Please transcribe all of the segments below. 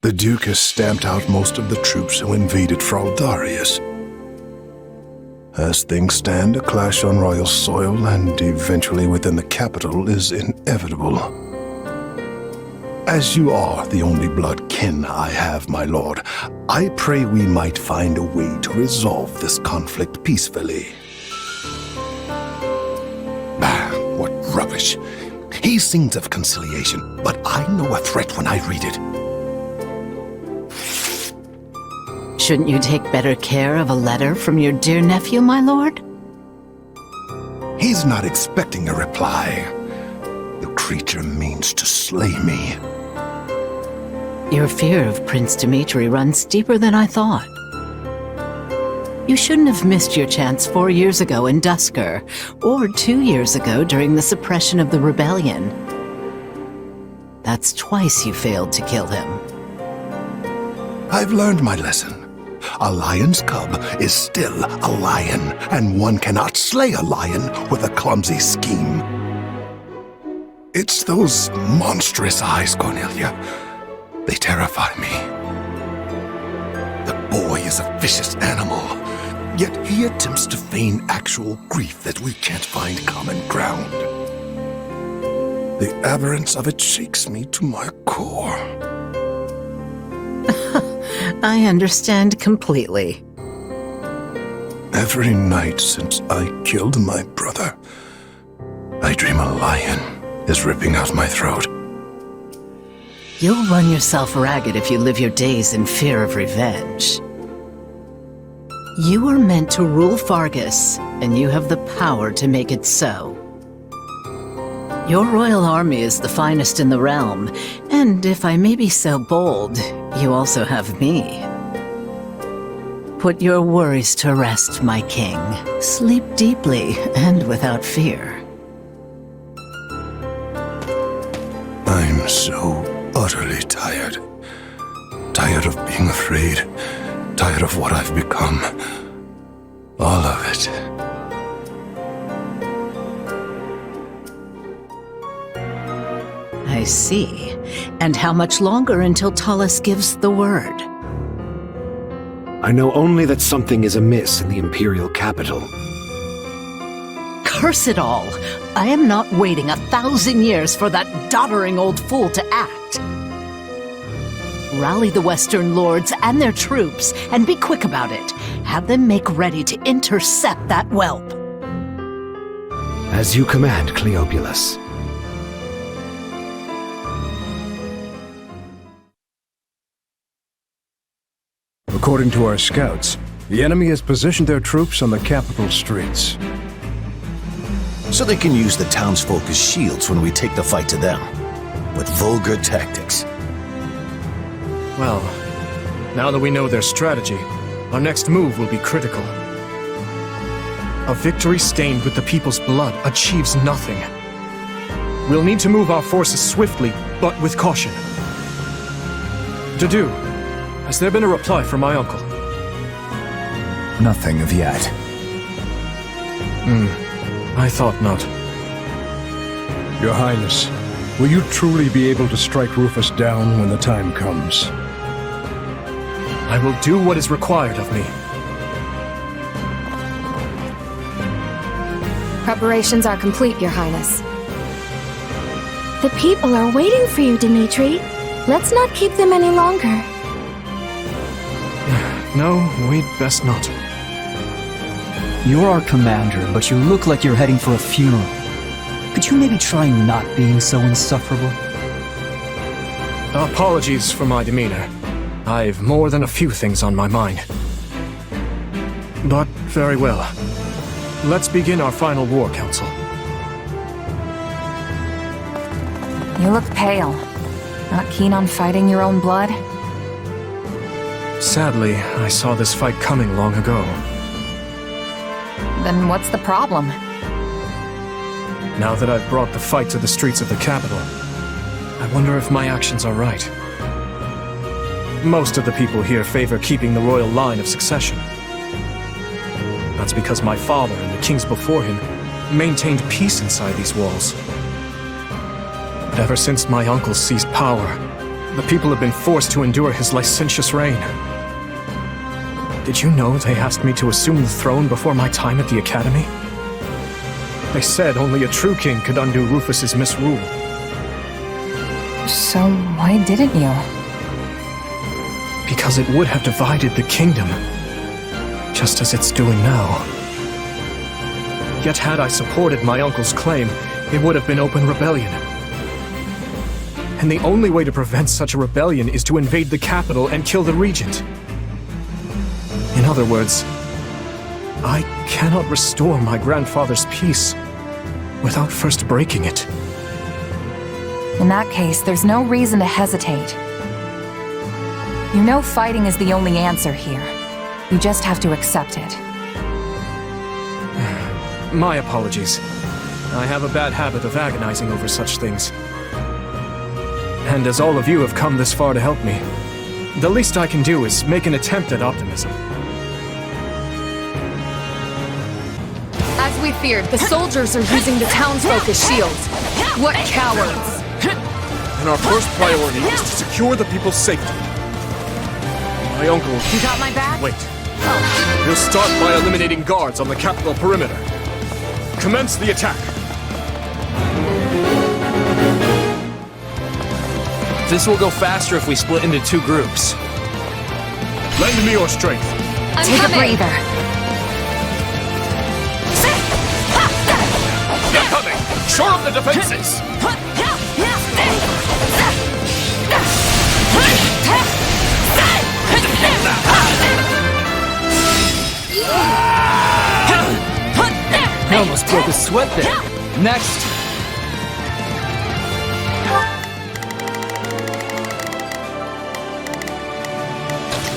The Duke has stamped out most of the troops who invaded Fhirdiad. As things stand, a clash on royal soil and eventually within the capital is inevitable. As you are the only blood kin I have, my lord, I pray we might find a way to resolve this conflict peacefully. Bah, what rubbish. He sings of conciliation, but I know a threat when I read it. Shouldn't you take better care of a letter from your dear nephew, my lord? He's not expecting a reply. The creature means to slay me. Your fear of Prince Dimitri runs deeper than I thought. You shouldn't have missed your chance 4 years ago in Dusker, or 2 years ago during the suppression of the rebellion. That's twice you failed to kill him. I've learned my lesson. A lion's cub is still a lion, and one cannot slay a lion with a clumsy scheme. It's those monstrous eyes, Cornelia. They terrify me. The boy is a vicious animal, yet he attempts to feign actual grief that we can't find common ground. The aberrance of it shakes me to my core. I understand completely. Every night since I killed my brother, I dream a lion is ripping out my throat. You'll run yourself ragged if you live your days in fear of revenge. You were meant to rule Fargus, and you have the power to make it so. Your royal army is the finest in the realm, and if I may be so bold, you also have me. Put your worries to rest, my king. Sleep deeply and without fear. I'm so utterly tired. Tired of being afraid. Tired of what I've become. All of it. I see. And how much longer until Tullus gives the word? I know only that something is amiss in the Imperial capital. Curse it all! I am not waiting 1,000 years for that doddering old fool to act. Rally the Western lords and their troops, and be quick about it. Have them make ready to intercept that whelp. As you command, Cleobulus. According to our scouts, the enemy has positioned their troops on the capital streets. So they can use the townsfolk as shields when we take the fight to them. With vulgar tactics. Well, now that we know their strategy, our next move will be critical. A victory stained with the people's blood achieves nothing. We'll need to move our forces swiftly, but with caution. Dedu, has there been a reply from my uncle? Nothing of yet. I thought not. Your Highness, will you truly be able to strike Rufus down when the time comes? I will do what is required of me. Preparations are complete, Your Highness. The people are waiting for you, Dimitri. Let's not keep them any longer. No, we'd best not. You're our commander, but you look like you're heading for a funeral. Could you maybe try not being so insufferable? Apologies for my demeanor. I've more than a few things on my mind. But very well. Let's begin our final war council. You look pale. Not keen on fighting your own blood? Sadly, I saw this fight coming long ago. Then what's the problem? Now that I've brought the fight to the streets of the capital, I wonder if my actions are right. Most of the people here favor keeping the royal line of succession. That's because my father and the kings before him maintained peace inside these walls. But ever since my uncle seized power, The people have been forced to endure his licentious reign. Did you know they asked me to assume the throne before my time at the Academy? They said only a true king could undo Rufus's misrule. So why didn't you? Because it would have divided the kingdom, just as it's doing now. Yet had I supported my uncle's claim, it would have been open rebellion. And the only way to prevent such a rebellion is to invade the capital and kill the regent. In other words, I cannot restore my grandfather's peace without first breaking it. In that case, there's no reason to hesitate. You know fighting is the only answer here. You just have to accept it. My apologies. I have a bad habit of agonizing over such things. And as all of you have come this far to help me, the least I can do is make an attempt at optimism. As we feared, the soldiers are using the townsfolk as shields. What cowards! And our first priority is to secure the people's safety. My uncle... You got my back? Wait. We'll start by eliminating guards on the capital perimeter. Commence the attack. This will go faster if we split into 2 groups. Lend me your strength. Take a breather. They're coming! Shore up the defenses! I almost broke a sweat there. Next!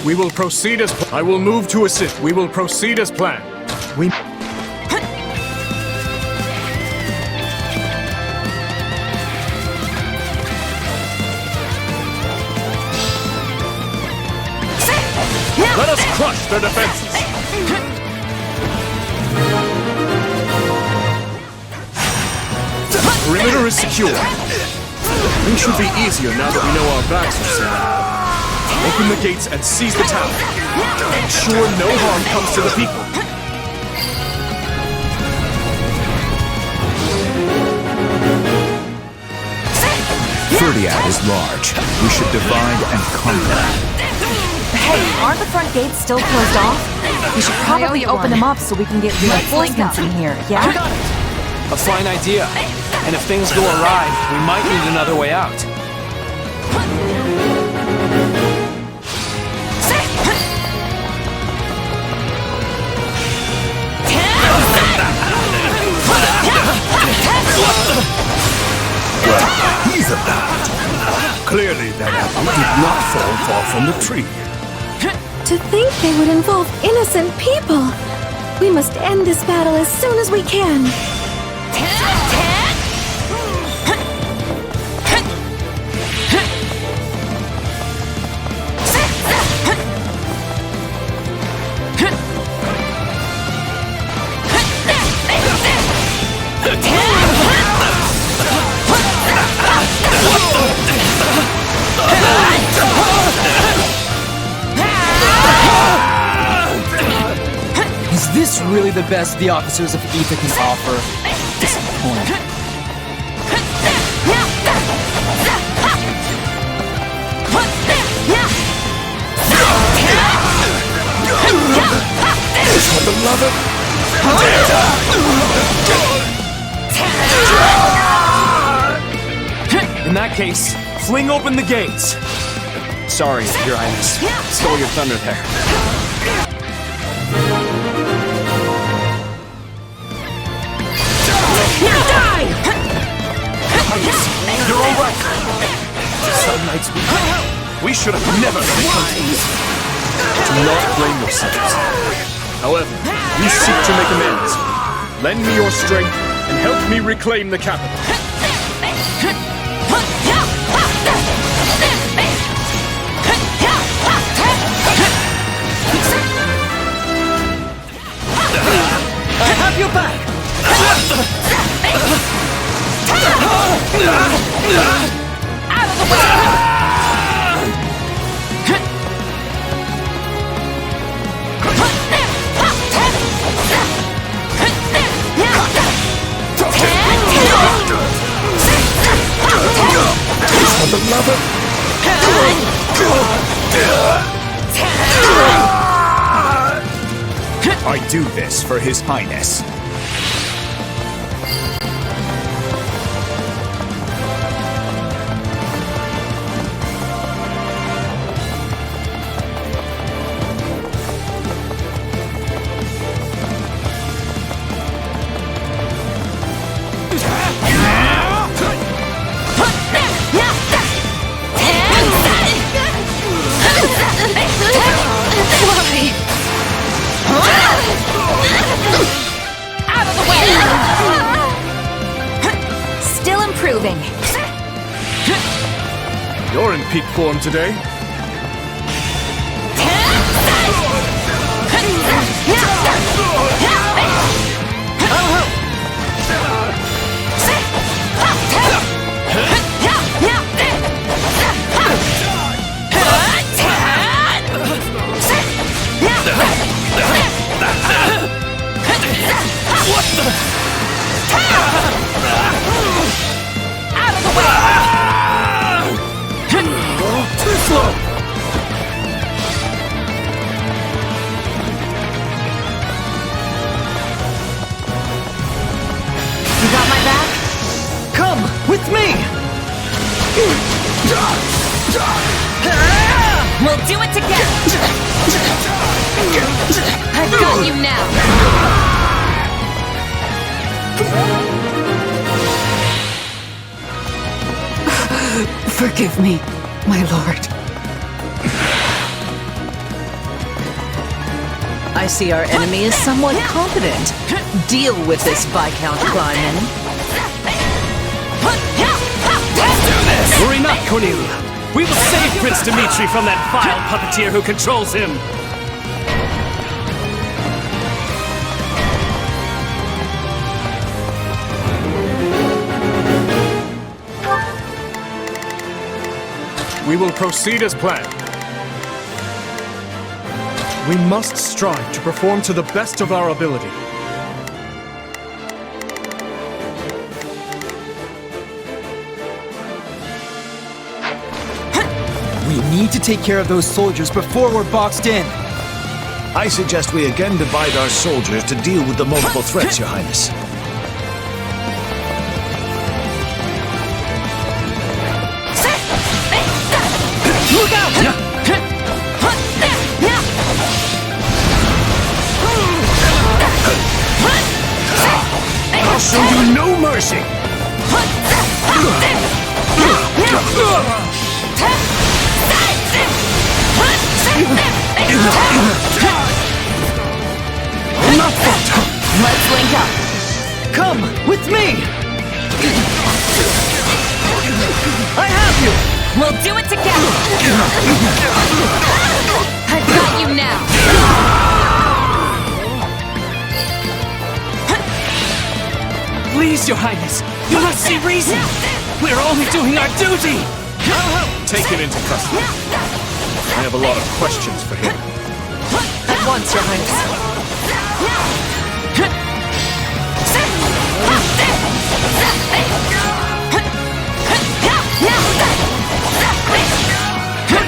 We will proceed as... I will move to assist. We will proceed as planned. We... Let us crush their defenses! The perimeter is secure. Things should be easier now that we know our backs are set. Open the gates and seize the town. Ensure no harm comes to the people. Fhirdiad is large. We should divide and conquer. Hey, aren't the front gates still closed off? We should probably open them up so we can get reinforcements in here, yeah? A fine idea. And if things go awry, we might need another way out. Well, he's about. Clearly that apple did not fall far from the tree. To think they would involve innocent people! We must end this battle as soon as we can. Is this really the best the officers of Aether can offer? Disappointing. Beloved! In that case, fling open the gates. Sorry, Your Highness. Stole your thunder there. You're all right. Some nights we should have never come to this. Do not blame yourselves. However, we seek to make amends. Lend me your strength and help me reclaim the capital. I have your back! Out of the way! I do this for His Highness. Out of the way! Still improving. You're in peak form today. What the? Out of the way! Too slow! You got my back? Come with me! We'll do it together! I've got you now! Forgive me, my lord. I see our enemy is somewhat competent. Deal with this, Viscount Kleiman. Worry not, Cornelia. We will save Prince Dimitri from that vile puppeteer who controls him. We will proceed as planned. We must strive to perform to the best of our ability. We need to take care of those soldiers before we're boxed in. I suggest we again divide our soldiers to deal with the multiple threats, Your Highness. Look out! I'll show you no mercy! Let's link up. Come with me! I have you! We'll do it together! I've got you now! Please, Your Highness, you must see reason. We're only doing our duty. Take him into custody. I have a lot of questions for him. At once, Your Highness.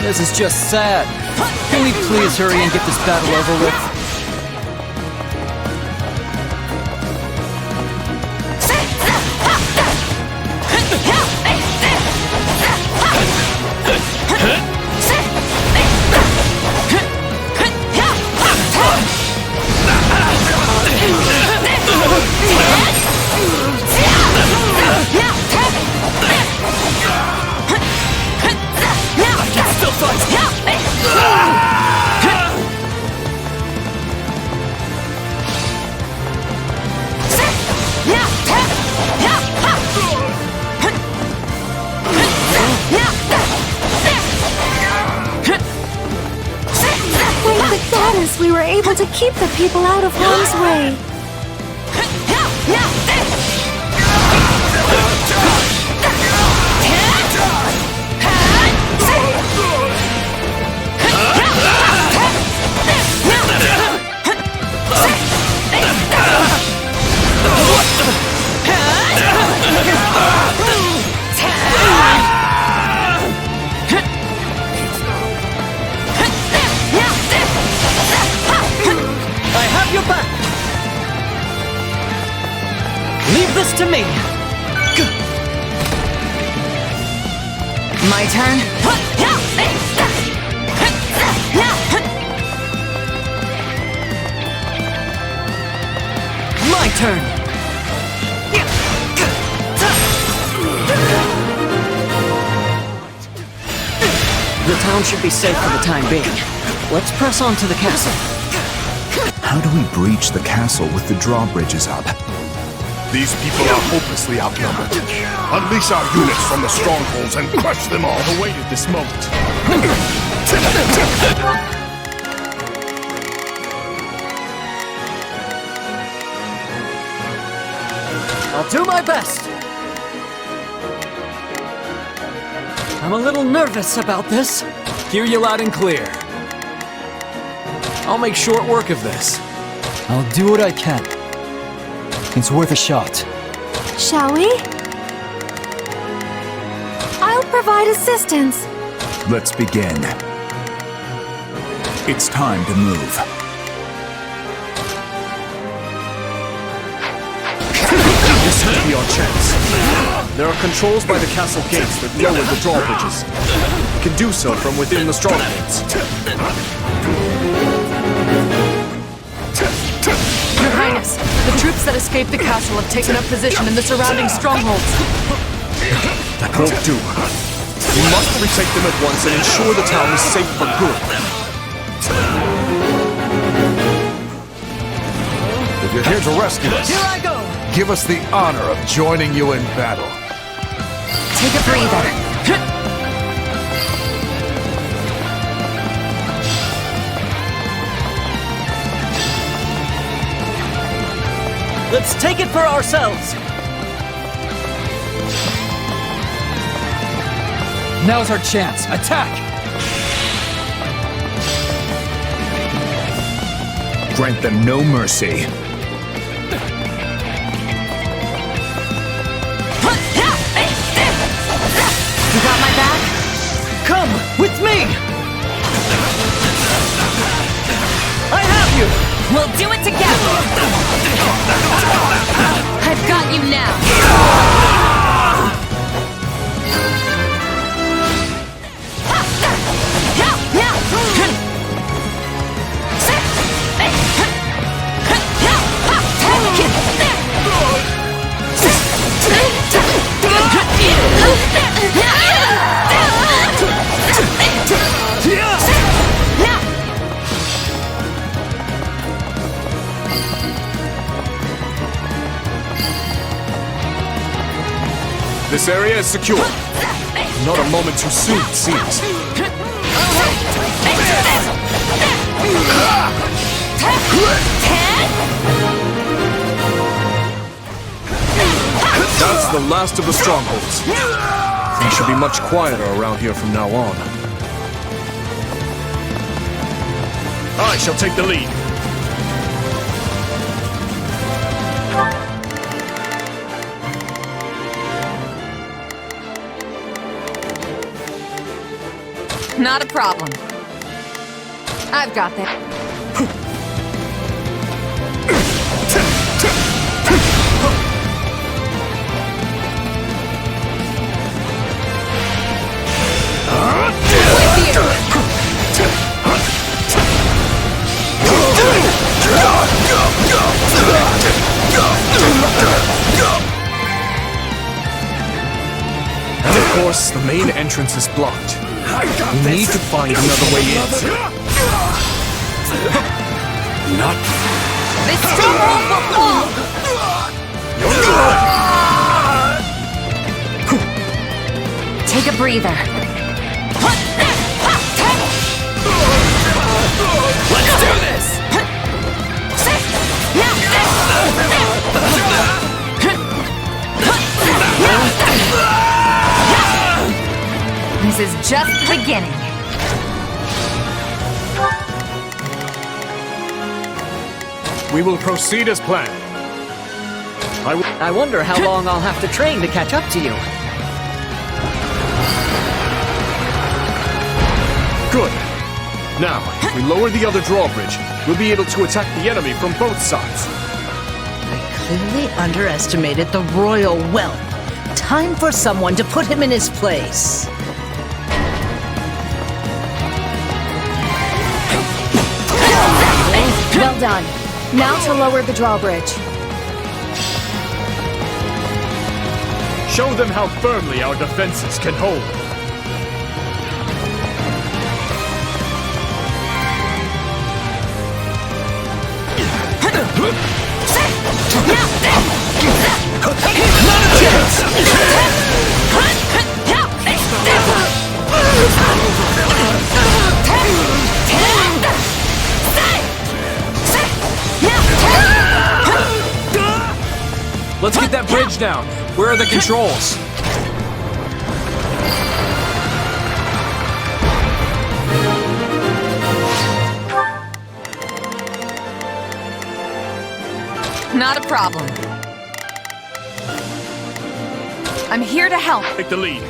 This is just sad. Can we please hurry and get this battle over with? We were able to keep the people out of harm's way. I have your back! to me. My turn? My turn. The town should be safe for the time being. Let's press on to the castle. How do we breach the castle with the drawbridges up? These people are hopelessly outnumbered. Unleash our units from the strongholds and crush them all. I've awaited this moment. I'll do my best. I'm a little nervous about this. Hear you loud and clear. I'll make short work of this. I'll do what I can. It's worth a shot. Shall we? I'll provide assistance. Let's begin. It's time to move. This could be our chance. There are controls by the castle gates that lower the drawbridges. We can do so from within the strongholds. Your Highness, the troops that escaped the castle have taken up position in the surrounding strongholds. That won't do. We must retake them at once and ensure the town is safe for good. If you're here to rescue us, Here I go! give us the honor of joining you in battle. Take a breather. Let's take it for ourselves! Now's our chance. Attack! Grant them no mercy. You got my back? Come with me! I have you! We'll do it together! I've got you now! This area is secure. Not a moment too soon, it seems. That's the last of the strongholds. Things should be much quieter around here from now on. I shall take the lead. Not a problem. I've got that. And of course, the main entrance is blocked. We need to find another way in. Not. This stronghold will fall! Take a breather. Let's do this! This is just the beginning. We will proceed as planned. I wonder how long I'll have to train to catch up to you. Good. Now, if we lower the other drawbridge, we'll be able to attack the enemy from both sides. I clearly underestimated the royal whelp. Time for someone to put him in his place. Well done. Now to lower the drawbridge. Show them how firmly our defenses can hold. Not a chance! Let's get that bridge down. Where are the controls? Not a problem. I'm here to help. Take the lead. Now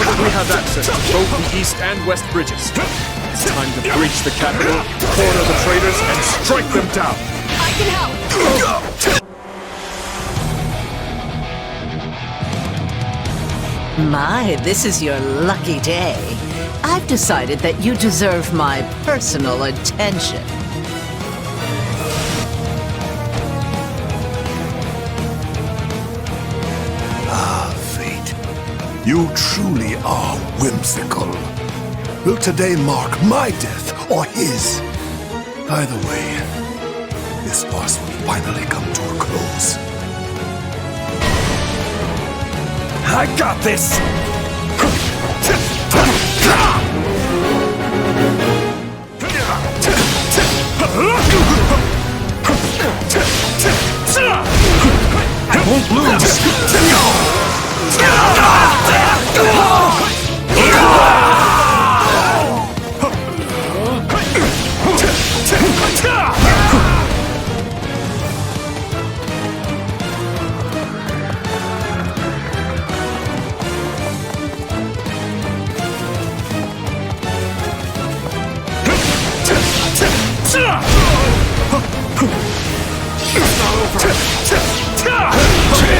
that we have access to both the east and west bridges, it's time to breach the capital, corner the traitors, and strike them down. I can help. My, this is your lucky day. I've decided that you deserve my personal attention. Ah, fate. You truly are whimsical. Will today mark my death or his? Either way, this farce will finally come to a close. I got this! I won't lose!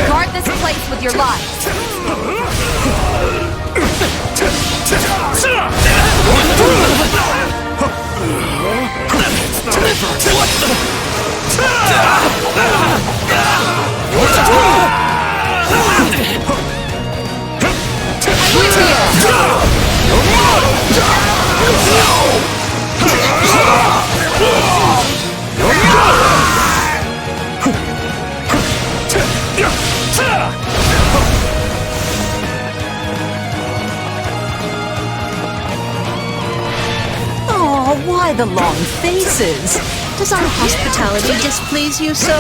Guard this place with your lives. Oh, why the long faces? Does our hospitality displease you so?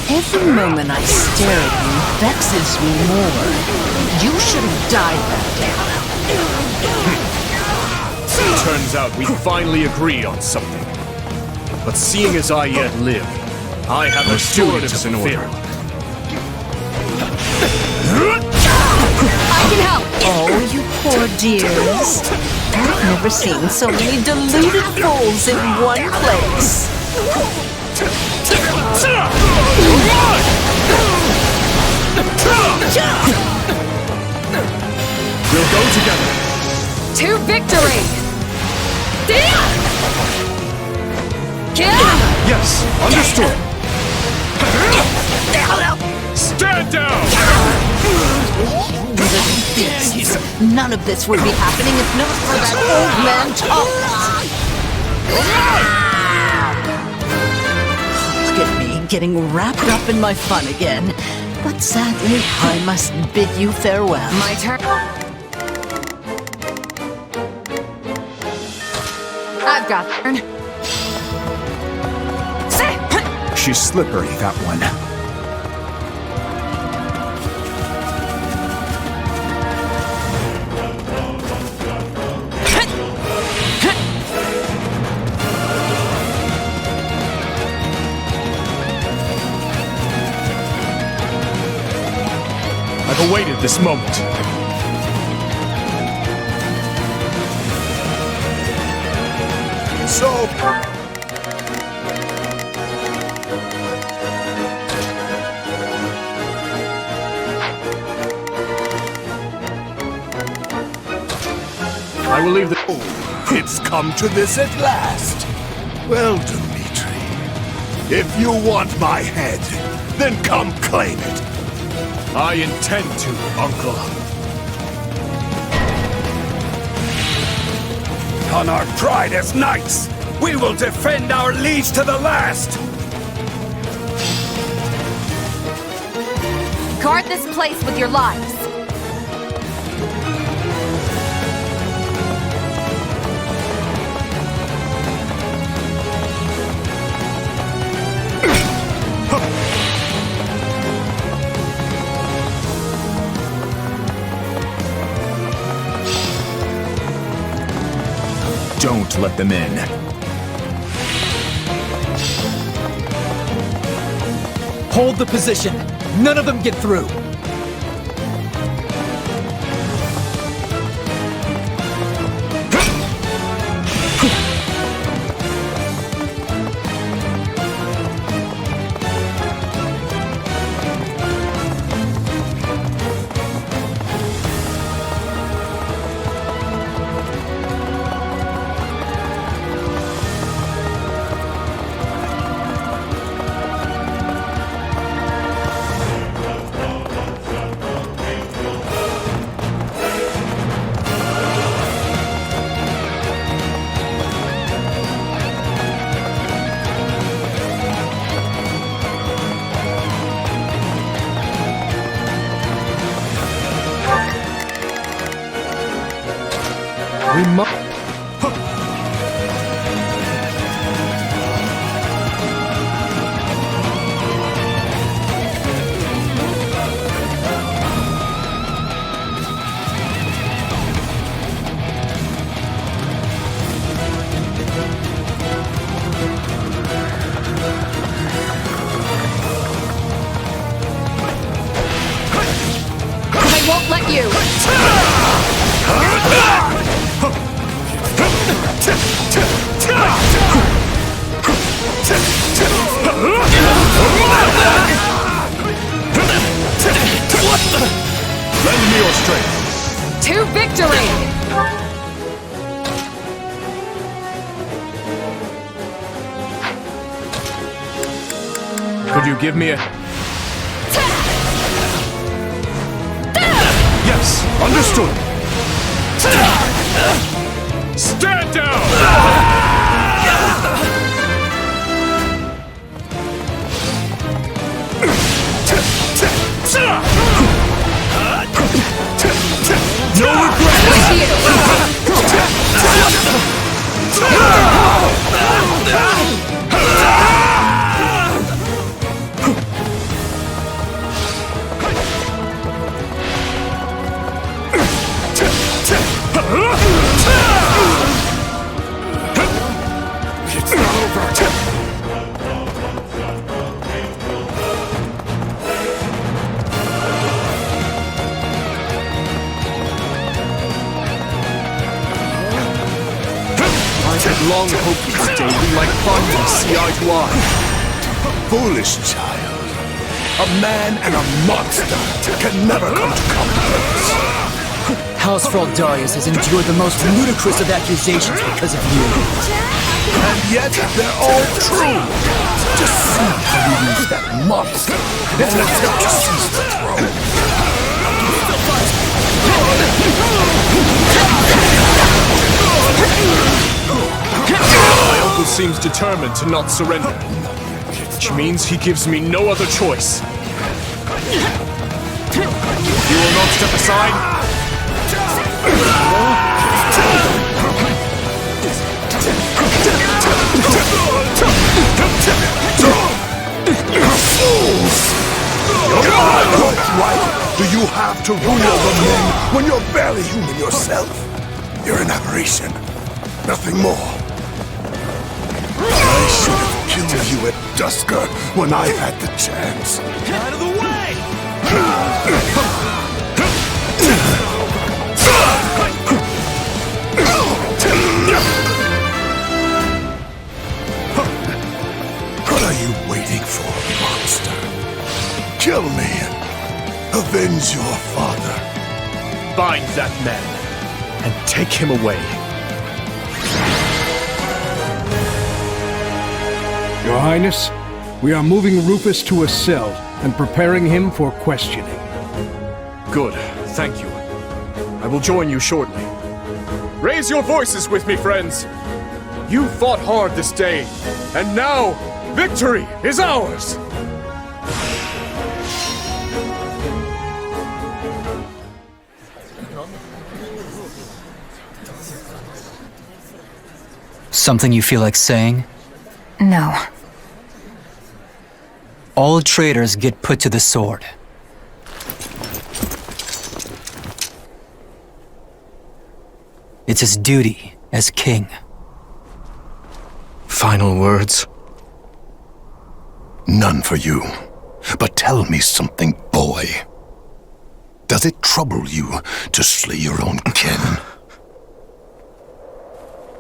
Every moment I stare at you vexes me more. You should have died that day. Turns out we finally agree on something. But seeing as I yet live, I have a duty to fulfill. I can help. Oh, you poor dears. I've never seen so many deluded fools in one place. We'll go together. To victory! Yes, understood. Stand down! None of this would be happening if not for that old man Thomas. Look at me getting wrapped up in my fun again. But sadly, I must bid you farewell. My turn. I've got turn. She's slippery, that one. I've awaited this moment. So... will leave the... It's come to this at last. Well, Dmitri, if you want my head, then come claim it. I intend to, Uncle. On our pride as knights, we will defend our liege to the last! Guard this place with your lives. Don't let them in. Hold the position. None of them get through. We must... I won't let you! Lend me your strength. To victory! Could you give me a... Yes, understood. Stand down! No It's not over. Long hoped this day we might finally see eye to eye. Foolish child. A man and a monster can never come to common purpose. House Fhirdiad has endured the most ludicrous of accusations because of you. And yet they're all true. Just see how we use that monster in an attempt to seize the throne. My uncle seems determined to not surrender, which means he gives me no other choice. You will not step aside? What right do you have to rule over men when you're barely human yourself? You're an aberration, nothing more. I should have killed you at Dusker when I had the chance. Out of the way! What are you waiting for, monster? Kill me and avenge your father. Bind that man. and take him away. Your Highness, we are moving Rufus to a cell and preparing him for questioning. Good, thank you. I will join you shortly. Raise your voices with me, friends! You fought hard this day, and now, victory is ours! Something you feel like saying? No. All traitors get put to the sword. It's his duty as king. Final words? None for you. But tell me something, boy. Does it trouble you to slay your own kin?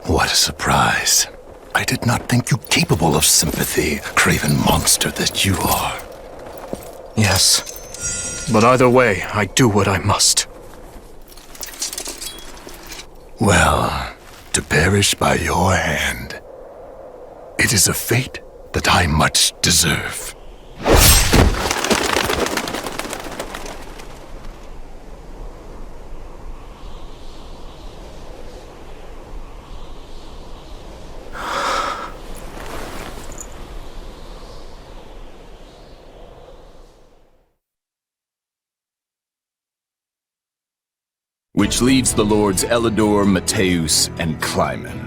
What a surprise. I did not think you capable of sympathy, craven monster that you are. Yes. But either way, I do what I must. Well, to perish by your hand, it is a fate that I much deserve. Which leaves the lords Elidor, Mateus, and Clymen.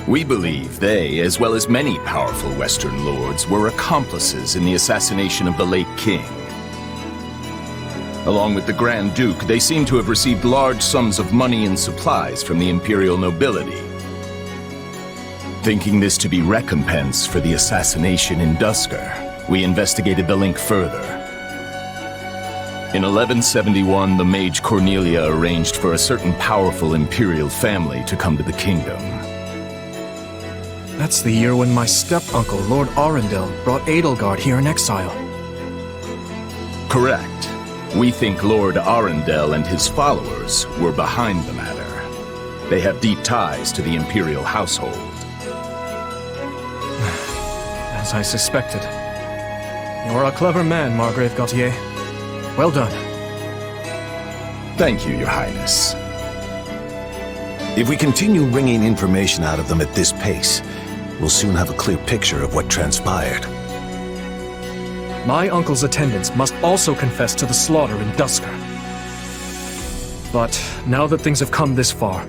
We believe they, as well as many powerful Western lords, were accomplices in the assassination of the late king. Along with the Grand Duke, they seem to have received large sums of money and supplies from the imperial nobility. Thinking this to be recompense for the assassination in Duscur, we investigated the link further. In 1171, the mage Cornelia arranged for a certain powerful imperial family to come to the kingdom. That's the year when my step-uncle, Lord Arundel, brought Edelgard here in exile. Correct. We think Lord Arundel and his followers were behind the matter. They have deep ties to the imperial household. As I suspected. You're a clever man, Margrave Gautier. Well done. Thank you, Your Highness. If we continue wringing information out of them at this pace, we'll soon have a clear picture of what transpired. My uncle's attendants must also confess to the slaughter in Duscur. But now that things have come this far,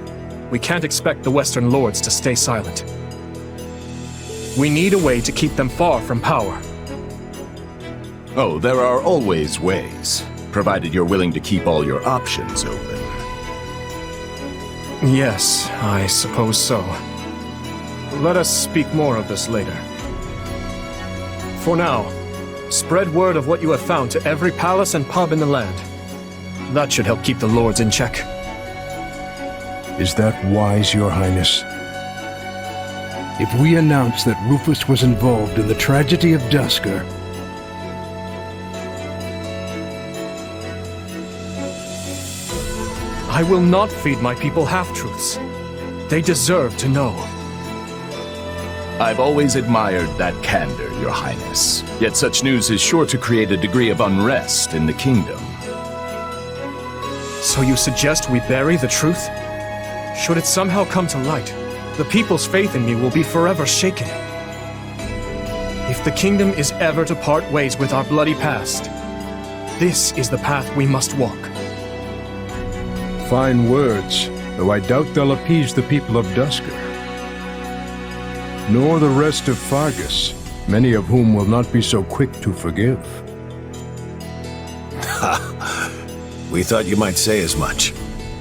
we can't expect the Western lords to stay silent. We need a way to keep them far from power. Oh, there are always ways, provided you're willing to keep all your options open. Yes, I suppose so. Let us speak more of this later. For now, spread word of what you have found to every palace and pub in the land. That should help keep the lords in check. Is that wise, Your Highness? If we announce that Rufus was involved in the tragedy of Duscur, I will not feed my people half-truths. They deserve to know. I've always admired that candor, Your Highness. Yet such news is sure to create a degree of unrest in the kingdom. So you suggest we bury the truth? Should it somehow come to light, the people's faith in me will be forever shaken. If the kingdom is ever to part ways with our bloody past, this is the path we must walk. fine words, though I doubt they'll appease the people of Duscur. Nor the rest of Fargus, many of whom will not be so quick to forgive. We thought you might say as much,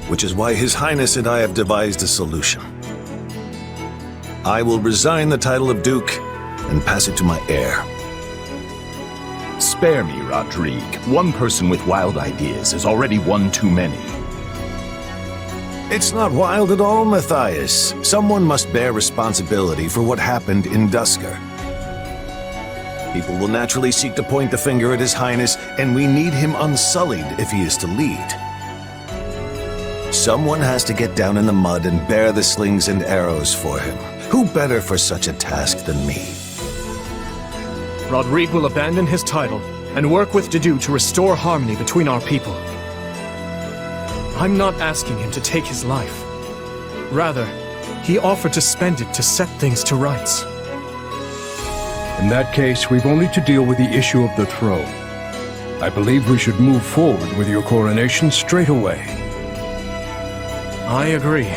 which is why His Highness and I have devised a solution. I will resign the title of Duke and pass it to my heir. Spare me, Rodrigue. One person with wild ideas is already one too many. It's not wild at all, Matthias. Someone must bear responsibility for what happened in Duscur. People will naturally seek to point the finger at His Highness, and we need him unsullied if he is to lead. Someone has to get down in the mud and bear the slings and arrows for him. Who better for such a task than me? Rodrigue will abandon his title and work with Dedue to restore harmony between our people. I'm not asking him to take his life. Rather, he offered to spend it to set things to rights. In that case, we've only to deal with the issue of the throne. I believe we should move forward with your coronation straight away. I agree.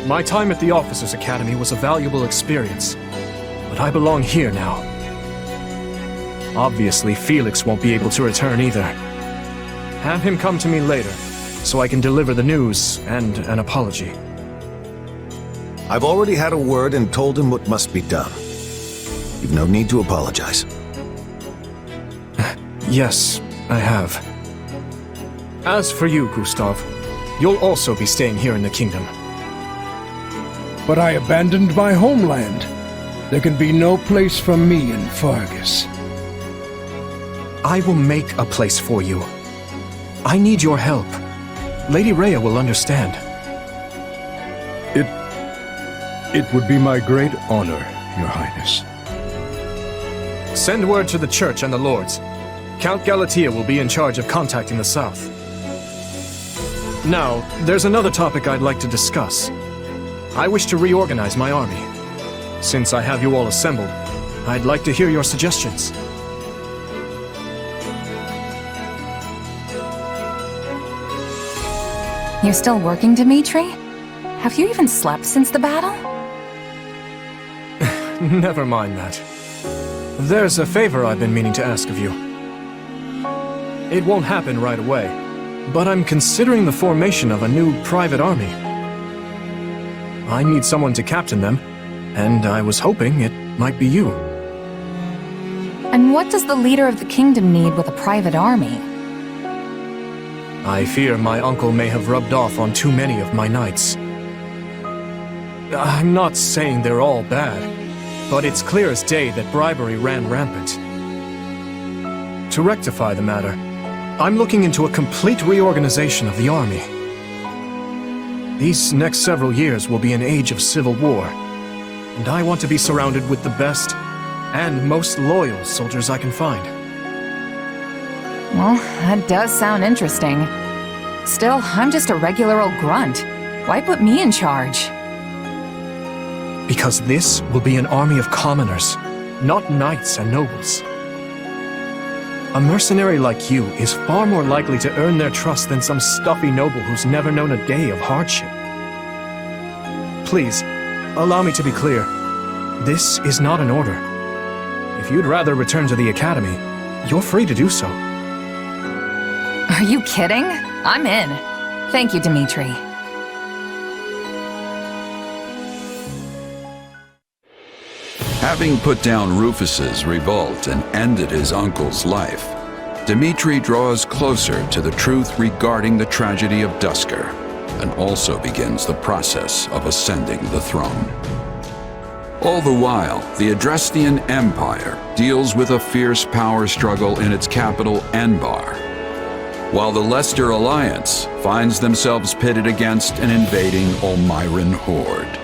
My time at the Officers' Academy was a valuable experience, but I belong here now. Obviously, Felix won't be able to return either. Have him come to me later, so I can deliver the news and an apology. I've already had a word and told him what must be done. You've no need to apologize. Yes, I have. As for you, Gustav, you'll also be staying here in the kingdom. But I abandoned my homeland. There can be no place for me in Fargus. I will make a place for you. I need your help. Lady Rhea will understand. It would be my great honor, Your Highness. Send word to the Church and the Lords. Count Galatea will be in charge of contacting the South. Now, there's another topic I'd like to discuss. I wish to reorganize my army. Since I have you all assembled, I'd like to hear your suggestions. You're still working, Dimitri? Have you even slept since the battle? Never mind that. There's a favor I've been meaning to ask of you. It won't happen right away, but I'm considering the formation of a new private army. I need someone to captain them, and I was hoping it might be you. And what does the leader of the kingdom need with a private army? I fear my uncle may have rubbed off on too many of my knights. I'm not saying they're all bad, but it's clear as day that bribery ran rampant. To rectify the matter, I'm looking into a complete reorganization of the army. These next several years will be an age of civil war, and I want to be surrounded with the best and most loyal soldiers I can find. Well, that does sound interesting. Still, I'm just a regular old grunt. Why put me in charge? Because this will be an army of commoners, not knights and nobles. A mercenary like you is far more likely to earn their trust than some stuffy noble who's never known a day of hardship. Please, allow me to be clear. This is not an order. If you'd rather return to the academy, you're free to do so. Are you kidding? I'm in. Thank you, Dimitri. Having put down Rufus's revolt and ended his uncle's life, Dimitri draws closer to the truth regarding the tragedy of Duscur, and also begins the process of ascending the throne. All the while, the Adrestian Empire deals with a fierce power struggle in its capital, Enbar, while the Leicester Alliance finds themselves pitted against an invading Olmyran horde.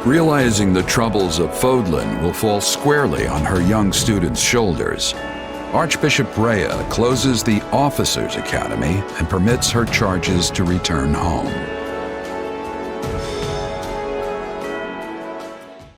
Realizing the troubles of Fodlan will fall squarely on her young students' shoulders, Archbishop Rhea closes the Officers' Academy and permits her charges to return home.